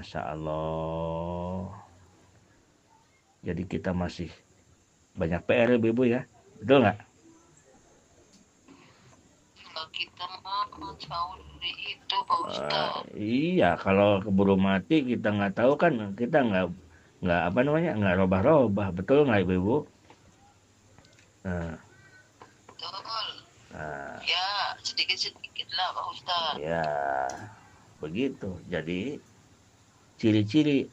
Masya Allah. Jadi kita masih banyak PR ya Ibu ya. Betul nggak? Kita mah jauh dari itu Pak Ustadz. Iya, kalau keburu mati kita nggak tahu kan, kita nggak apa namanya, nggak robah-robah, betul nggak Ibu? Nah, Betul. nah, Ya, sedikit-sedikit lah Pak Ustadz. ya begitu. Jadi ciri-ciri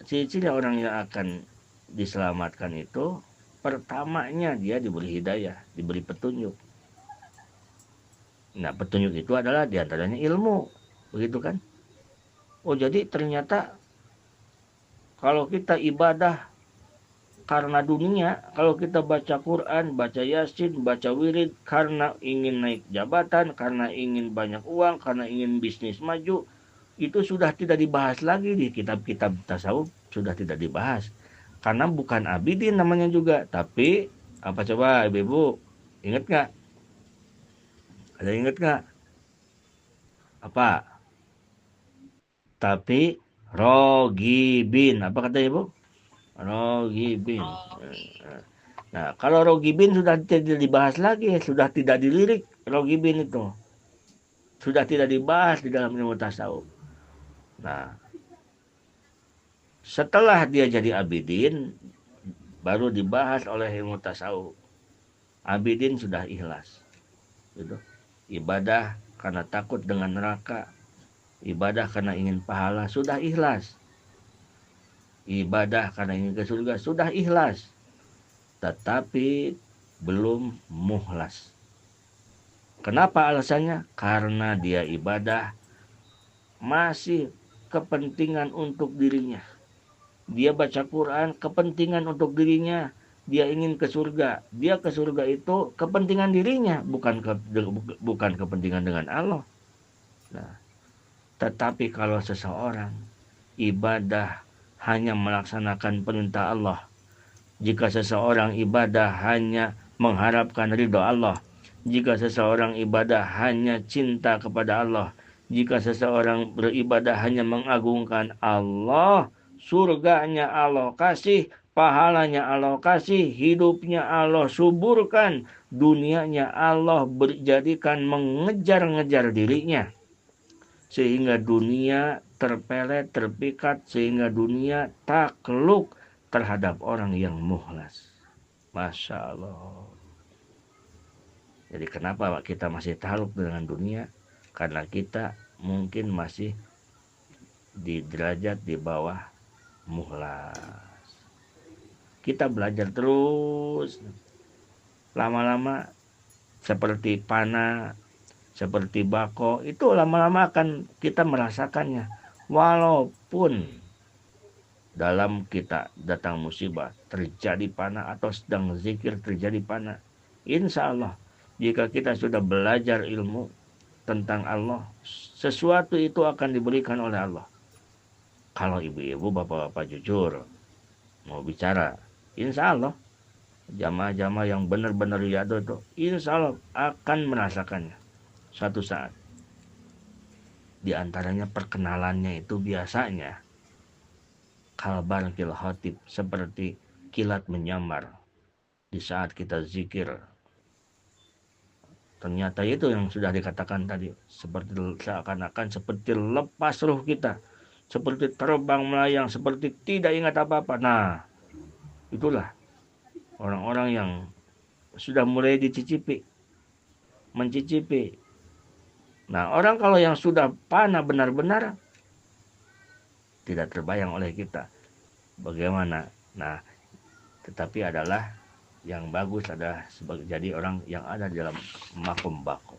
ciri-ciri orang yang akan diselamatkan itu pertamanya dia diberi hidayah, diberi petunjuk. Nah, petunjuk itu adalah diantaranya ilmu, begitu kan? Oh, jadi ternyata kalau kita ibadah karena dunia, kalau kita baca Quran, baca Yasin, baca wirid karena ingin naik jabatan, karena ingin banyak uang, karena ingin bisnis maju, itu sudah tidak dibahas lagi di kitab-kitab tasawuf, sudah tidak dibahas. Karena bukan abidin namanya juga, tapi apa coba ibu-ibu ingat nggak? Ada ingat nggak? Apa? Tapi rogibin, apa kata ibu? Rogibin. Rogi. Nah, kalau rogibin sudah tidak dibahas lagi, sudah tidak dilirik rogibin itu. Sudah tidak dibahas di dalam ilmu tasawuf. Nah, setelah dia jadi abidin, baru dibahas oleh ilmu tasawuf. Abidin sudah ikhlas. Gitu. Ibadah karena takut dengan neraka. Ibadah karena ingin pahala, sudah ikhlas. Ibadah karena ingin ke surga, sudah ikhlas. Tetapi belum muhlas. Kenapa alasannya? Karena dia ibadah masih kepentingan untuk dirinya. Dia baca Quran kepentingan untuk dirinya. Dia ingin ke surga. Dia ke surga itu kepentingan dirinya, bukan kepentingan dengan Allah. Nah, tetapi kalau seseorang ibadah hanya melaksanakan perintah Allah, jika seseorang ibadah hanya mengharapkan ridho Allah, jika seseorang ibadah hanya cinta kepada Allah, jika seseorang beribadah hanya mengagungkan Allah, surganya Allah kasih, pahalanya Allah kasih, hidupnya Allah suburkan, dunianya Allah berjadikan mengejar-ngejar dirinya. Sehingga dunia terpelet, terpikat, sehingga dunia takluk terhadap orang yang mukhlas. Masya Allah. Jadi kenapa kita masih takluk dengan dunia? Karena kita mungkin masih di derajat di bawah mukhlas. Kita belajar terus. Lama-lama seperti panah, seperti bako, itu lama-lama akan kita merasakannya. Walaupun dalam kita datang musibah, terjadi panah atau sedang zikir terjadi panah. Insya Allah, jika kita sudah belajar ilmu tentang Allah, sesuatu itu akan diberikan oleh Allah. Kalau ibu-ibu, bapak-bapak jujur, mau bicara, insya Allah, jamaah-jamaah yang benar-benar riyadhah itu, insya Allah akan merasakannya suatu saat. Di antaranya perkenalannya itu biasanya kalbar kilhotib, seperti kilat menyamar di saat kita zikir. Ternyata itu yang sudah dikatakan tadi, seperti seakan-akan seperti lepas ruh kita, seperti terbang melayang, seperti tidak ingat apa-apa. Nah, itulah orang-orang yang sudah mulai dicicipi, mencicipi. Nah, orang kalau yang sudah panah benar-benar tidak terbayang oleh kita bagaimana. Nah, tetapi adalah yang bagus adalah sebagai jadi orang yang ada di dalam makom bako.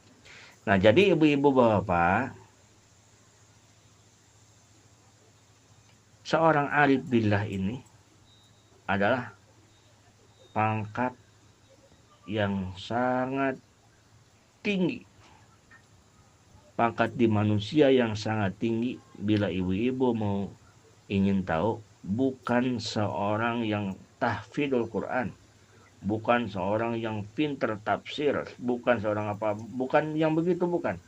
Nah, jadi ibu-ibu bapak, seorang arif billah ini adalah pangkat yang sangat tinggi. Pangkat di manusia yang sangat tinggi. Bila ibu-ibu mau ingin tahu, bukan seorang yang tahfidul Quran, bukan seorang yang pinter tafsir, bukan seorang apa, bukan yang begitu, bukan.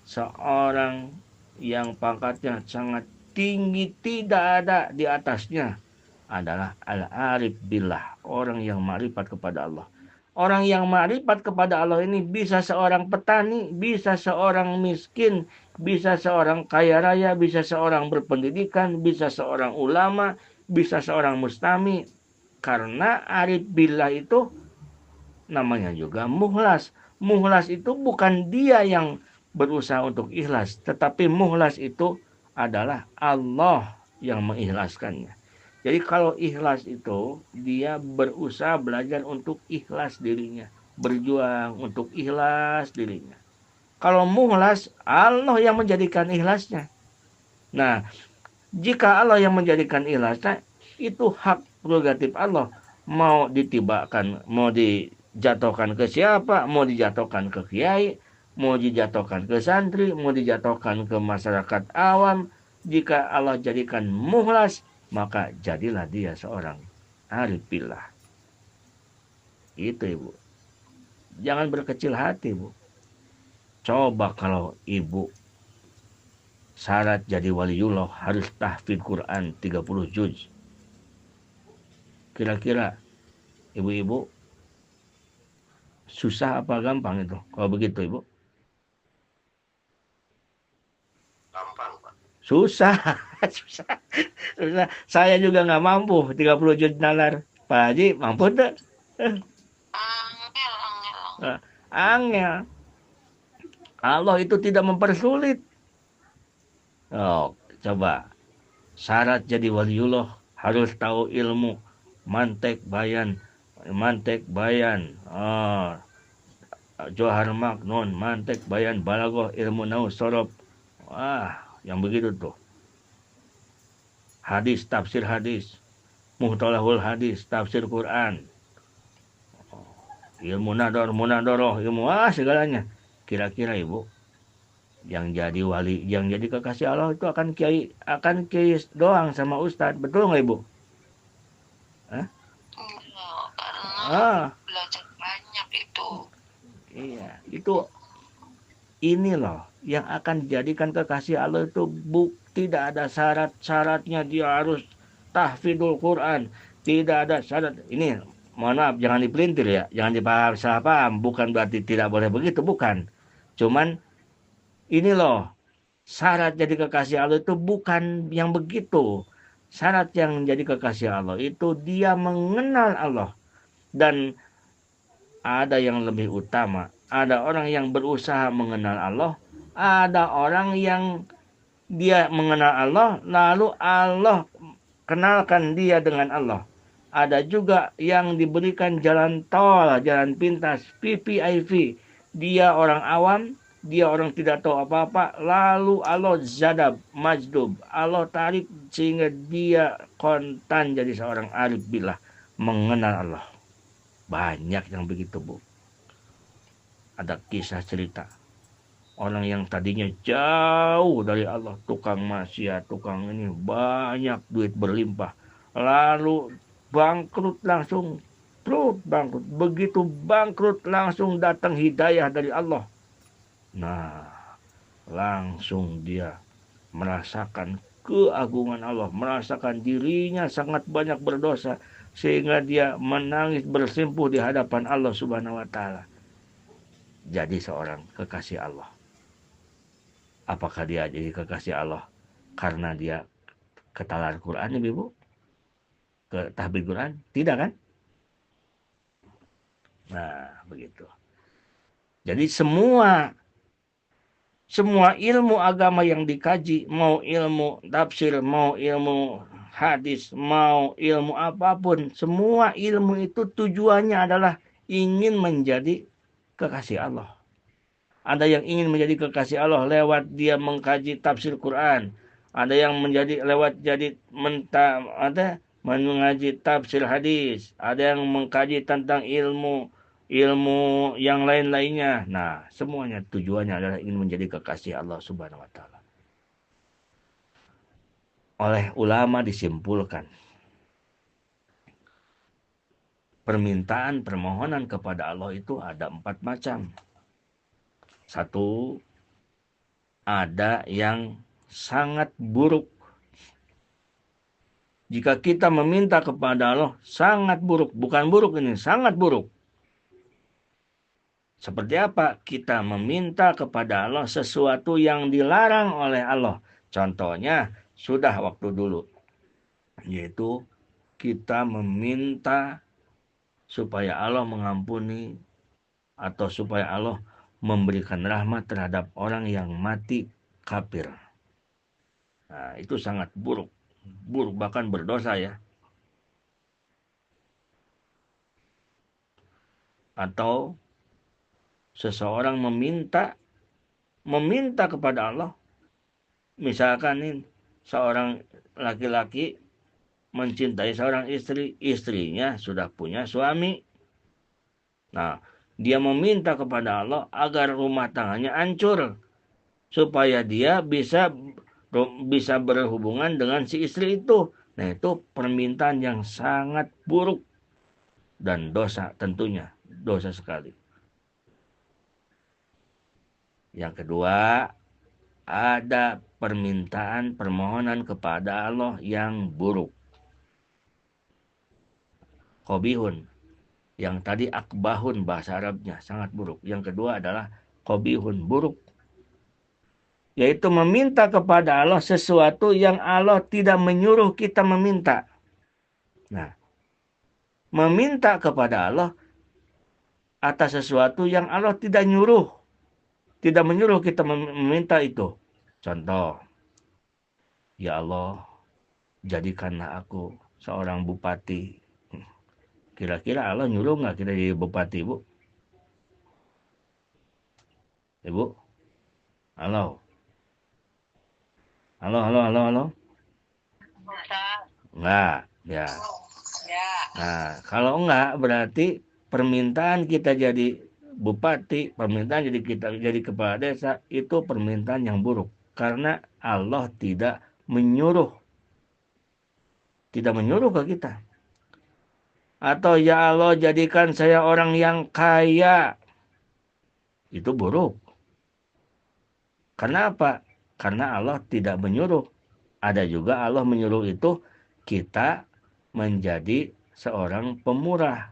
Seorang yang pangkatnya sangat tinggi, tidak ada di atasnya adalah al-arif billah, orang yang ma'rifat kepada Allah. Orang yang ma'rifat kepada Allah ini bisa seorang petani, bisa seorang miskin, bisa seorang kaya raya, bisa seorang berpendidikan, bisa seorang ulama, bisa seorang mustami. Karena arif billah itu namanya juga muhlas. Muhlas itu bukan dia yang berusaha untuk ikhlas, tetapi muhlas itu adalah Allah yang mengikhlaskannya. Jadi kalau ikhlas itu dia berusaha belajar untuk ikhlas dirinya, berjuang untuk ikhlas dirinya. Kalau muhlas, Allah yang menjadikan ikhlasnya. Nah, jika Allah yang menjadikan ikhlasnya, itu hak prerogatif Allah. Mau ditibakan, mau dijatuhkan ke siapa, mau dijatuhkan ke kiai, mau dijatuhkan ke santri, mau dijatuhkan ke masyarakat awam. Jika Allah jadikan muhlas, maka jadilah dia seorang arif billah. Itu ibu. Jangan berkecil hati bu. Coba kalau ibu syarat jadi waliullah harus tahfidz Quran 30 juz. Kira-kira ibu-ibu susah apa gampang itu? Kalau begitu ibu? Gampang, Pak. Susah. Susah. Susah. Saya juga nggak mampu 30 juz nalar. Pak Haji mampu tuh? Angel, angel. Angel. Allah itu tidak mempersulit. Oh, coba. Syarat jadi waliullah harus tahu ilmu mantek bayan, Johar maknun, mantek bayan, balagoh, ilmu nau sorob. Wah, yang begitu tuh. Hadis, tafsir hadis, muhtalahul hadis, tafsir Quran, ilmu nador, munadoroh, ilmu segalanya. Kira-kira ibu, yang jadi wali, yang jadi kekasih Allah itu akan kiai doang sama ustadz, betul nggak ibu? Enggak, karena Ah, belajar banyak itu. iya, itu ini loh yang akan dijadikan kekasih Allah itu tidak ada syarat-syaratnya dia harus tahfidul Quran, tidak ada syarat. Ini mohon maaf jangan dipelintir ya, jangan dipaham salah paham, bukan berarti tidak boleh begitu, bukan. Cuman ini loh syarat jadi kekasih Allah itu bukan yang begitu. Syarat yang jadi kekasih Allah itu dia mengenal Allah. Dan ada yang lebih utama. Ada orang yang berusaha mengenal Allah. Ada orang yang dia mengenal Allah, lalu Allah kenalkan dia dengan Allah. Ada juga yang diberikan jalan tol, jalan pintas, VVIP. Dia orang awam, dia orang tidak tahu apa-apa, lalu Allah zadab, majdub. Allah tarik sehingga dia kontan jadi seorang arif billah, mengenal Allah. Banyak yang begitu bu. Ada kisah cerita. Orang yang tadinya jauh dari Allah. Tukang maksiat, tukang ini. Banyak duit berlimpah. Lalu bangkrut langsung. Terus bangkrut. Begitu bangkrut langsung datang hidayah dari Allah. Nah, langsung dia merasakan keagungan Allah. Merasakan dirinya sangat banyak berdosa. Sehingga dia menangis bersimpuh di hadapan Allah subhanahu wa ta'ala. Jadi seorang kekasih Allah. Apakah dia jadi kekasih Allah karena dia ketalar Quran ya ibu? Ke tahfidz Quran? Tidak kan? Nah begitu. Jadi semua ilmu agama yang dikaji, mau ilmu tafsir, mau ilmu hadis, mau ilmu apapun, semua ilmu itu tujuannya adalah ingin menjadi kekasih Allah. Ada yang ingin menjadi kekasih Allah lewat dia mengkaji tafsir Quran. Ada yang menjadi lewat jadi mengaji tafsir hadis. Ada yang mengkaji tentang ilmu yang lain-lainnya. Nah, semuanya tujuannya adalah ingin menjadi kekasih Allah Subhanahu wa taala. Oleh ulama disimpulkan, permintaan permohonan kepada Allah itu ada 4 macam. Satu, ada yang sangat buruk, Jika kita meminta kepada Allah sangat buruk, bukan buruk ini, sangat buruk. Seperti apa? Kita meminta kepada Allah sesuatu yang dilarang oleh Allah. Contohnya sudah waktu dulu, yaitu kita meminta supaya Allah mengampuni atau supaya Allah memberikan rahmat terhadap orang yang mati kafir. Nah, itu sangat buruk. Buruk bahkan berdosa ya. Atau seseorang meminta kepada Allah, misalkan ini seorang laki-laki mencintai seorang istri, istrinya sudah punya suami. Nah, dia meminta kepada Allah agar rumah tangganya hancur supaya dia bisa berhubungan dengan si istri itu. Nah, itu permintaan yang sangat buruk dan dosa tentunya, dosa sekali. Yang kedua, ada permintaan permohonan kepada Allah yang buruk. Qobihun. Yang tadi akbahun bahasa Arabnya, sangat buruk. Yang kedua adalah qobihun, buruk. Yaitu meminta kepada Allah sesuatu yang Allah tidak menyuruh kita meminta. Nah, meminta kepada Allah atas sesuatu yang Allah tidak menyuruh kita meminta itu. Contoh, ya Allah, jadikanlah aku seorang bupati. Kira-kira Allah nyuruh nggak kita jadi bupati, Bu? Ibu? Halo? Halo? Ustaz. Enggak, ya. Ya. Nah, kalau enggak berarti permintaan kita jadi bupati, permintaan jadi kepala desa itu permintaan yang buruk karena Allah tidak menyuruh ke kita. Atau ya Allah jadikan saya orang yang kaya. Itu buruk. Karena apa? Karena Allah tidak menyuruh. Ada juga Allah menyuruh itu kita menjadi seorang pemurah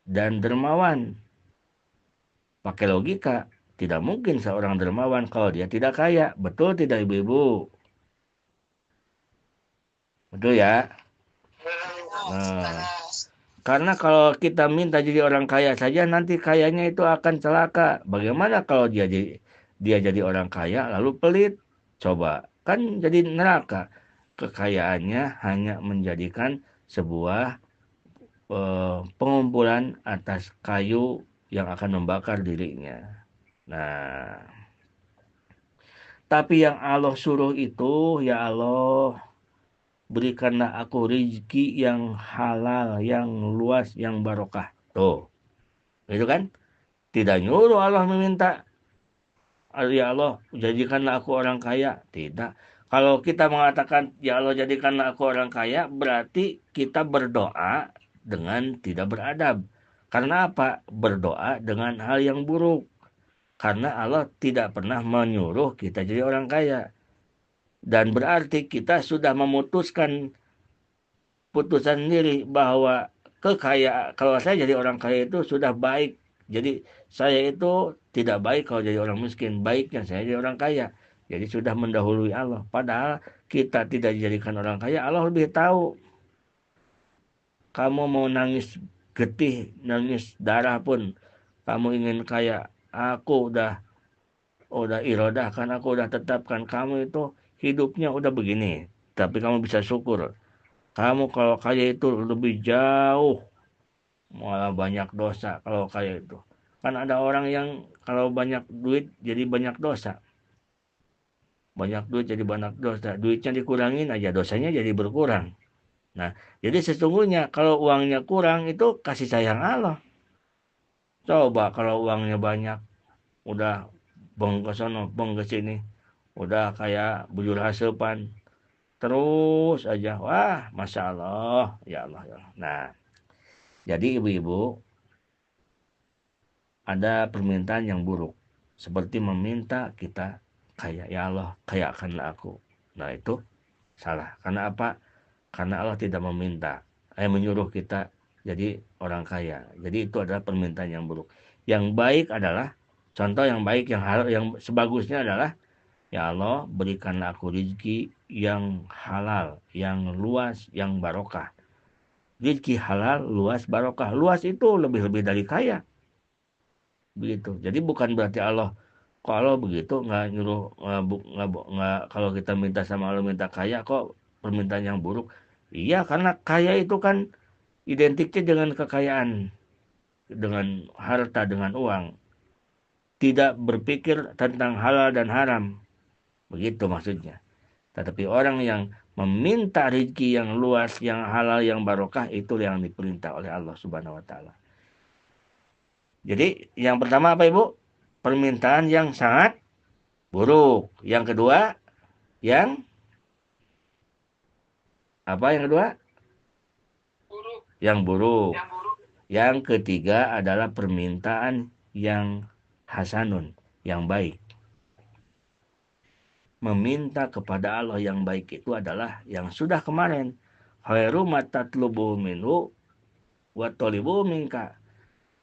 dan dermawan. Pakai logika, tidak mungkin seorang dermawan kalau dia tidak kaya. Betul tidak ibu-ibu? Betul ya? Nah, karena kalau kita minta jadi orang kaya saja, nanti kayanya itu akan celaka. Bagaimana kalau dia jadi orang kaya lalu pelit? Coba, kan jadi neraka. Kekayaannya hanya menjadikan sebuah pengumpulan atas kayu yang akan membakar dirinya. Nah, tapi yang Allah suruh itu, ya Allah, berikanlah aku rezeki yang halal, yang luas, yang barokah. Tuh, itu kan? Tidak nyuruh Allah meminta, ya Allah, jadikanlah aku orang kaya. Tidak. Kalau kita mengatakan, ya Allah, jadikanlah aku orang kaya, berarti kita berdoa dengan tidak beradab. Karena apa? Berdoa dengan hal yang buruk. Karena Allah tidak pernah menyuruh kita jadi orang kaya. Dan berarti kita sudah memutuskan putusan sendiri bahwa kalau saya jadi orang kaya itu sudah baik. Jadi saya itu tidak baik kalau jadi orang miskin. Baiknya saya jadi orang kaya. Jadi sudah mendahului Allah. Padahal kita tidak dijadikan orang kaya. Allah lebih tahu. Kamu mau nangis getih, nangis darah pun. Kamu ingin kaya. Aku udah irodahkan. Aku udah tetapkan. Kamu itu hidupnya udah begini. Tapi kamu bisa syukur. Kamu kalau kaya itu lebih jauh, malah banyak dosa kalau kaya itu. Kan ada orang yang kalau banyak duit jadi banyak dosa. Banyak duit jadi banyak dosa. Duitnya dikurangin aja, dosanya jadi berkurang. Nah, jadi sesungguhnya kalau uangnya kurang itu kasih sayang Allah. Coba kalau uangnya banyak, udah bong ke sono, bong ke sini. Udah kayak bujur hasepan. Terus aja, wah, Masya Allah, ya Allah, ya Allah. Nah, jadi ibu-ibu, ada permintaan yang buruk. Seperti meminta kita kaya. Ya Allah, kayakanlah aku. Nah itu salah. Karena apa? Karena Allah tidak menyuruh kita jadi orang kaya. Jadi itu adalah permintaan yang buruk. Yang baik adalah, contoh yang baik, yang sebagusnya adalah, ya Allah, berikanlah aku rezeki yang halal, yang luas, yang barokah. Rezeki halal, luas, barokah. Luas itu lebih-lebih dari kaya. Begitu. Jadi bukan berarti Allah, kalau begitu nggak nyuruh, kalau kita minta sama Allah minta kaya, kok permintaan yang buruk. Iya, karena kaya itu kan identiknya dengan kekayaan, dengan harta, dengan uang. Tidak berpikir tentang halal dan haram. Begitu maksudnya. Tetapi orang yang meminta rezeki yang luas, yang halal, yang barokah, itu yang diperintah oleh Allah Subhanahu wa taala. Jadi yang pertama apa Ibu? Permintaan yang sangat buruk. Yang kedua, yang apa yang kedua? Buruk. Yang buruk. Yang buruk. Yang ketiga adalah permintaan yang hasanun, yang baik. Meminta kepada Allah yang baik itu adalah yang sudah kemarin. Khairu ma tatlubu minhu wa tolibu minka.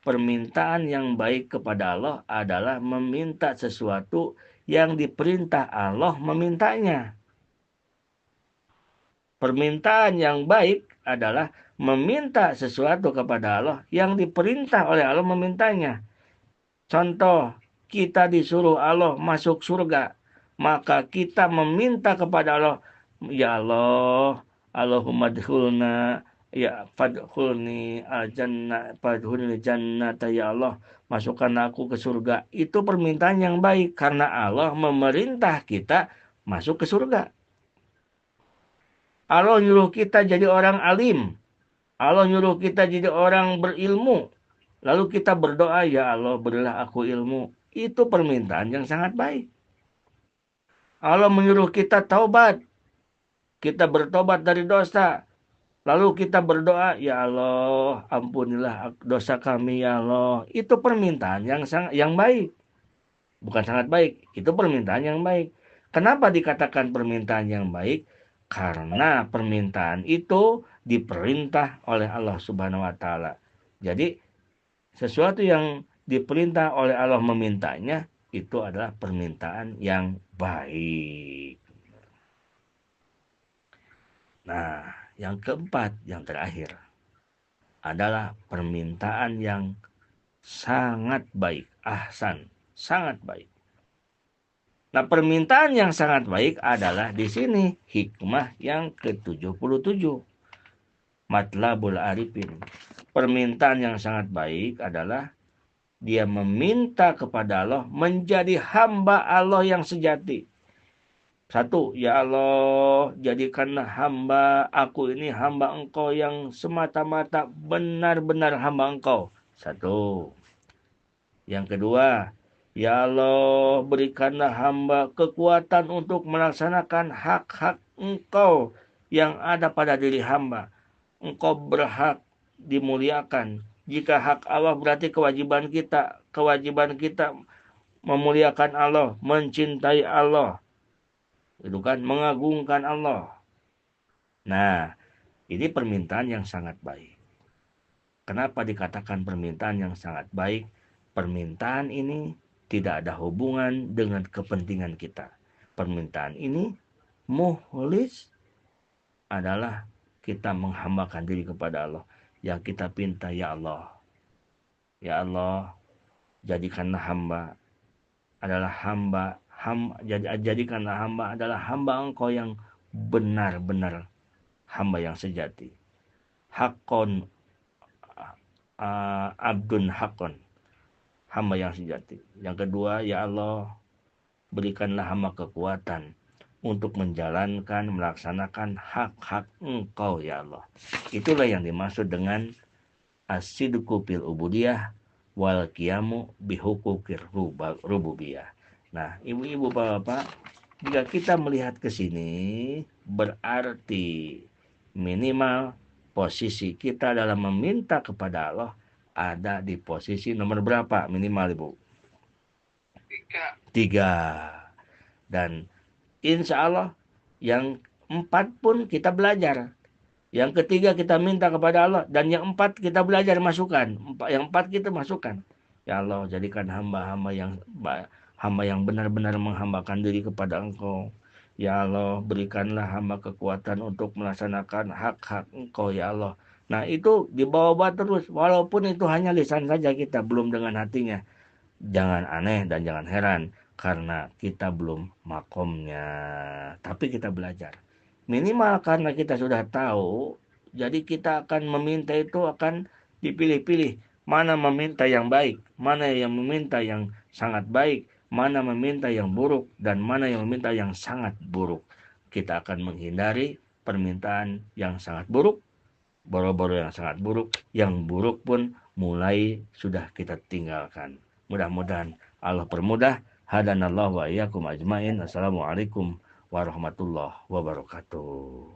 Permintaan yang baik kepada Allah adalah meminta sesuatu yang diperintah Allah memintanya. Permintaan yang baik adalah meminta sesuatu kepada Allah yang diperintah oleh Allah memintanya. Contoh, kita disuruh Allah masuk surga, maka kita meminta kepada Allah, ya Allah, Allahumma dkhulna, ya fadkhulni al-jannah, fadkhulni jannata, ya Allah, masukkan aku ke surga. Itu permintaan yang baik karena Allah memerintah kita masuk ke surga. Allah nyuruh kita jadi orang alim. Allah nyuruh kita jadi orang berilmu. Lalu kita berdoa, ya Allah berilah aku ilmu. Itu permintaan yang sangat baik. Allah menyuruh kita taubat. Kita bertobat dari dosa. Lalu kita berdoa, ya Allah ampunilah dosa kami ya Allah. Itu permintaan yang baik. Bukan sangat baik, itu permintaan yang baik. Kenapa dikatakan permintaan yang baik? Karena permintaan itu diperintah oleh Allah Subhanahu wa taala. Jadi sesuatu yang diperintah oleh Allah memintanya itu adalah permintaan yang baik. Nah, yang keempat, yang terakhir adalah permintaan yang sangat baik, ahsan, sangat baik. Nah, permintaan yang sangat baik adalah di sini hikmah yang ke-77. Matlabul Arifin. Permintaan yang sangat baik adalah dia meminta kepada Allah menjadi hamba Allah yang sejati. Satu, ya Allah, jadikanlah hamba aku ini hamba Engkau yang semata-mata benar-benar hamba Engkau. Satu. Yang kedua, ya Allah, berikanlah hamba kekuatan untuk melaksanakan hak-hak Engkau yang ada pada diri hamba. Engkau berhak dimuliakan. Jika hak Allah berarti kewajiban kita. Kewajiban kita memuliakan Allah, mencintai Allah. Itu kan, mengagungkan Allah. Nah, ini permintaan yang sangat baik. Kenapa dikatakan permintaan yang sangat baik? Permintaan ini tidak ada hubungan dengan kepentingan kita. Permintaan ini mukhlis adalah kita menghambakan diri kepada Allah. Yang kita pinta, ya Allah. Ya Allah, jadikanlah hamba adalah jadikanlah hamba adalah hamba Engkau yang benar-benar hamba yang sejati. Hakon abdun hakon, hamba yang sejati. Yang kedua, ya Allah, berikanlah hamba kekuatan untuk menjalankan, melaksanakan hak-hak Engkau, ya Allah. Itulah yang dimaksud dengan as-sidqu fil ubudiyah wal qiyamu bihukukir rububiyah. Nah, ibu-ibu, bapak-bapak, jika kita melihat ke sini, berarti minimal posisi kita dalam meminta kepada Allah ada di posisi nomor berapa minimal, Ibu? 3. Dan insya Allah yang 4 pun kita belajar. Yang ketiga kita minta kepada Allah. Dan yang empat kita belajar masukkan. Yang empat kita masukkan. Ya Allah, jadikan hamba yang benar-benar menghambakan diri kepada Engkau. Ya Allah, berikanlah hamba kekuatan untuk melaksanakan hak-hak Engkau, ya Allah. Nah, itu dibawa-bawa terus. Walaupun itu hanya lisan saja kita, belum dengan hatinya. Jangan aneh dan jangan heran. Karena kita belum makomnya. Tapi kita belajar. Minimal karena kita sudah tahu, jadi kita akan meminta itu akan dipilih-pilih. Mana meminta yang baik, mana yang meminta yang sangat baik, mana meminta yang buruk, dan mana yang meminta yang sangat buruk. Kita akan menghindari permintaan yang sangat buruk, boro-boro yang sangat buruk, yang buruk pun mulai sudah kita tinggalkan. Mudah-mudahan Allah permudah. Hadanallahu wa iyyakum ajmain. Assalamualaikum warahmatullahi wabarakatuh.